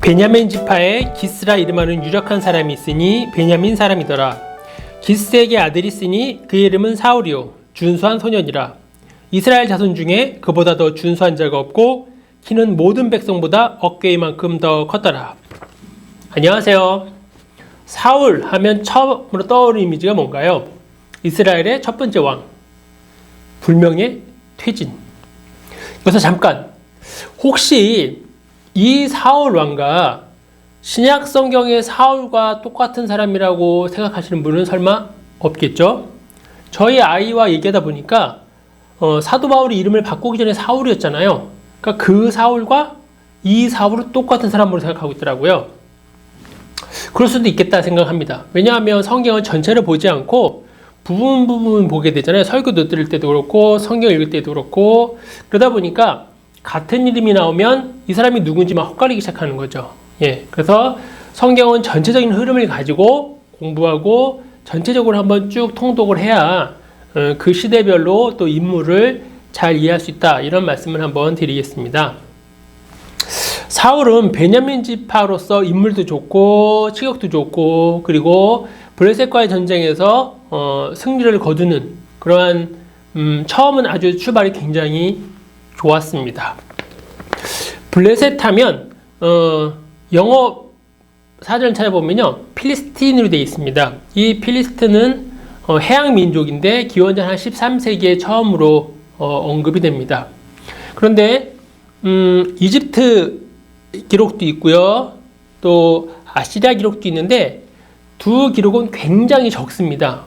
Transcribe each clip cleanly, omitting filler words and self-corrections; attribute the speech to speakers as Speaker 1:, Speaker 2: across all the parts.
Speaker 1: 베냐민 지파에 기스라 이름하는 유력한 사람이 있으니 베냐민 사람이더라. 기스에게 아들이 있으니 그의 이름은 사울이요 준수한 소년이라. 이스라엘 자손 중에 그보다 더 준수한 자가 없고 키는 모든 백성보다 어깨이만큼 더 컸더라. 안녕하세요. 사울 하면 처음으로 떠오르는 이미지가 뭔가요? 이스라엘의 첫 번째 왕, 불명예 퇴진. 여기서 잠깐, 혹시 이 사울 왕과 신약 성경의 사울과 똑같은 사람이라고 생각하시는 분은 설마 없겠죠? 저희 아이와 얘기하다 보니까 사도 바울이 이름을 바꾸기 전에 사울이었잖아요. 그러니까 그 사울과 이 사울은 똑같은 사람으로 생각하고 있더라고요. 그럴 수도 있겠다 생각합니다. 왜냐하면 성경은 전체를 보지 않고 부분 보게 되잖아요. 설교 들을 때도 그렇고 성경 읽을 때도 그렇고. 그러다 보니까 같은 이름이 나오면 이 사람이 누군지 막 헛갈리기 시작하는 거죠. 그래서 성경은 전체적인 흐름을 가지고 공부하고 전체적으로 한번 쭉 통독을 해야 그 시대별로 또 인물을 잘 이해할 수 있다, 이런 말씀을 한번 드리겠습니다. 사울은 베냐민 지파로서 인물도 좋고 체격도 좋고, 그리고 블레셋과의 전쟁에서 승리를 거두는 그러한 처음은 아주 출발이 굉장히 좋았습니다. 블레셋 하면 영어 사전을 찾아보면요, 필리스틴으로 되어 있습니다. 이 필리스틴은 해양 민족인데 기원전 한 13세기에 처음으로 언급이 됩니다. 그런데 이집트 기록도 있고요, 또 아시리아 기록도 있는데 두 기록은 굉장히 적습니다.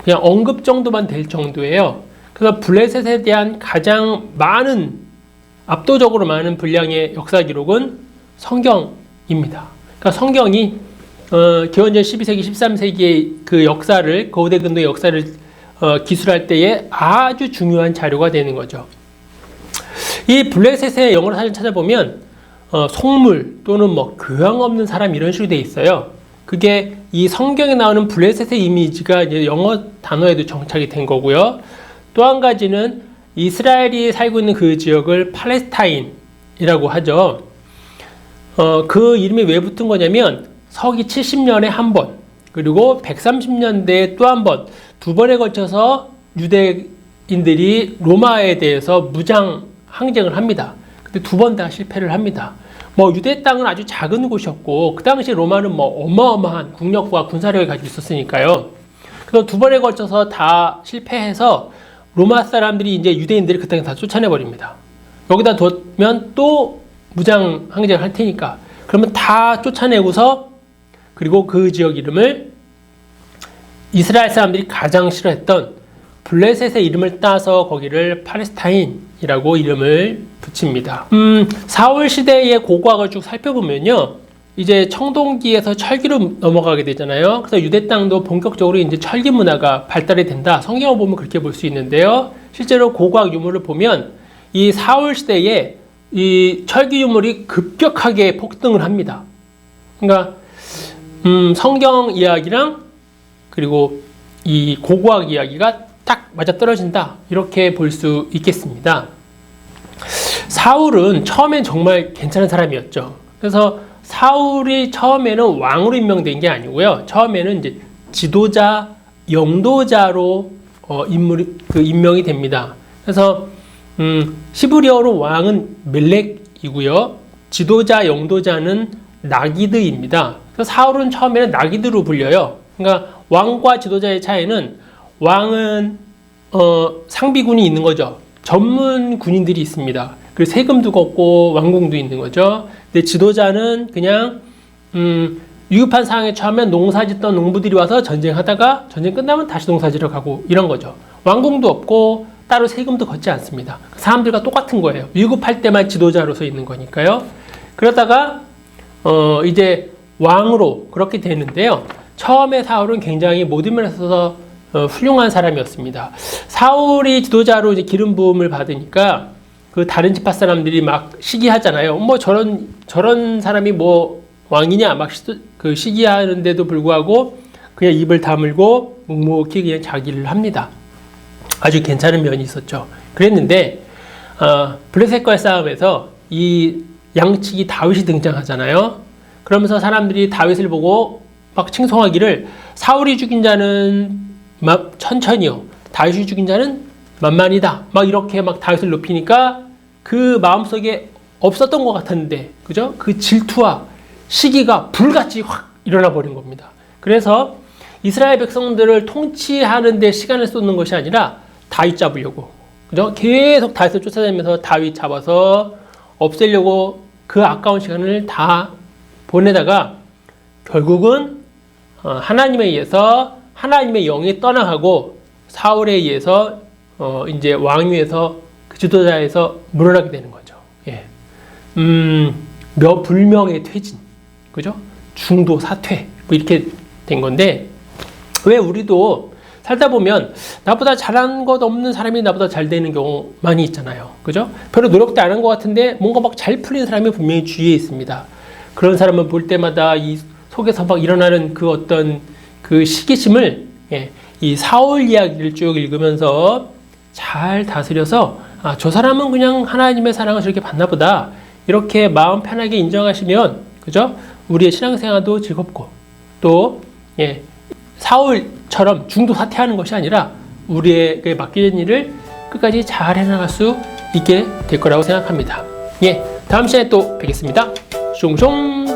Speaker 1: 그냥 언급 정도만 될 정도예요. 그래서 블레셋에 대한 가장 많은, 압도적으로 많은 분량의 역사 기록은 성경입니다. 그러니까 성경이 기원전 12세기, 13세기의 그 역사를, 거대 근동의 역사를 기술할 때에 아주 중요한 자료가 되는 거죠. 이 블레셋의 영어로 사진 찾아보면 속물 또는 뭐 교양 없는 사람, 이런 식으로 되어 있어요. 그게 이 성경에 나오는 블레셋의 이미지가 이제 영어 단어에도 정착이 된 거고요. 또 한 가지는 이스라엘이 살고 있는 그 지역을 팔레스타인이라고 하죠. 그 이름이 왜 붙은 거냐면 서기 70년에 한 번, 그리고 130년대에 또 한 번, 두 번에 걸쳐서 유대인들이 로마에 대해서 무장 항쟁을 합니다. 근데 두 번 다 실패를 합니다. 유대 땅은 아주 작은 곳이었고, 그 당시 로마는 어마어마한 국력과 군사력을 가지고 있었으니까요. 그래서 두 번에 걸쳐서 다 실패해서 로마 사람들이 이제 유대인들을 그 땅에 다 쫓아내버립니다. 여기다 두면 또 무장 항쟁을 할 테니까. 그러면 다 쫓아내고서, 그리고 그 지역 이름을 이스라엘 사람들이 가장 싫어했던 블레셋의 이름을 따서 거기를 팔레스타인이라고 이름을 붙입니다. 사울 시대의 고고학을 쭉 살펴보면요, 이제 청동기에서 철기로 넘어가게 되잖아요. 그래서 유대 땅도 본격적으로 이제 철기 문화가 발달이 된다, 성경을 보면 그렇게 볼 수 있는데요. 실제로 고고학 유물을 보면 이 사울 시대에 이 철기 유물이 급격하게 폭등을 합니다. 그러니까 성경 이야기랑 그리고 이 고고학 이야기가 딱 맞아떨어진다, 이렇게 볼 수 있겠습니다. 사울은 처음엔 정말 괜찮은 사람이었죠. 그래서 사울이 처음에는 왕으로 임명된 게 아니고요, 처음에는 이제 지도자, 영도자로 임명이 됩니다. 그래서 히브리어로 왕은 멜렉이고요, 지도자, 영도자는 나기드입니다. 그래서 사울은 처음에는 나기드로 불려요. 그러니까 왕과 지도자의 차이는, 왕은 상비군이 있는 거죠. 전문 군인들이 있습니다. 그리고 세금도 걷고 왕궁도 있는 거죠. 근데 지도자는 그냥 위급한 상황에 처하면 농사짓던 농부들이 와서 전쟁하다가 전쟁 끝나면 다시 농사지러 가고, 이런 거죠. 왕궁도 없고 따로 세금도 걷지 않습니다. 사람들과 똑같은 거예요. 위급할 때만 지도자로서 있는 거니까요. 그러다가 이제 왕으로 그렇게 되는데요. 처음에 사울은 굉장히 모든 면에서 훌륭한 사람이었습니다. 사울이 지도자로 이제 기름 부음을 받으니까 그 다른 지파 사람들이 막 시기하잖아요. 저런 사람이 왕이냐, 막 시기하는데도 불구하고 그냥 입을 다물고 묵묵히 그냥 자기 일을 합니다. 아주 괜찮은 면이 있었죠. 그랬는데 블레셋과의 싸움에서 이 양측이 다윗이 등장하잖아요. 그러면서 사람들이 다윗을 보고 막 칭송하기를 사울이 죽인 자는 천천히요, 다윗이 죽인 자는 만만이다. 막 이렇게 막 다윗을 높이니까 그 마음속에 없었던 것 같았는데, 그죠? 그 질투와 시기가 불같이 확 일어나 버린 겁니다. 그래서 이스라엘 백성들을 통치하는 데 시간을 쏟는 것이 아니라 다윗 잡으려고, 그죠? 계속 다윗을 쫓아다니면서 다윗 잡아서 없애려고 그 아까운 시간을 다 보내다가 결국은 하나님에 의해서 하나님의 영이 떠나가고 사울에 의해서 이제 왕위에서 그 지도자에서 물러나게 되는 거죠. 예. 불명예 퇴진, 그죠? 중도 사퇴, 뭐 이렇게 된 건데, 왜 우리도 살다 보면 나보다 잘한 것 없는 사람이 나보다 잘 되는 경우 많이 있잖아요. 그죠? 별로 노력도 안 한 것 같은데 뭔가 막 잘 풀린 사람이 분명히 주위에 있습니다. 그런 사람을 볼 때마다 이 속에서 막 일어나는 그 어떤 그 시기심을, 예, 이 사울 이야기를 쭉 읽으면서 잘 다스려서, 아, 저 사람은 그냥 하나님의 사랑을 저렇게 받나 보다, 이렇게 마음 편하게 인정하시면, 그죠? 우리의 신앙생활도 즐겁고, 또, 예, 사울처럼 중도 사퇴하는 것이 아니라 우리에게 맡겨진 일을 끝까지 잘 해나갈 수 있게 될 거라고 생각합니다. 예, 다음 시간에 또 뵙겠습니다. 숑숑.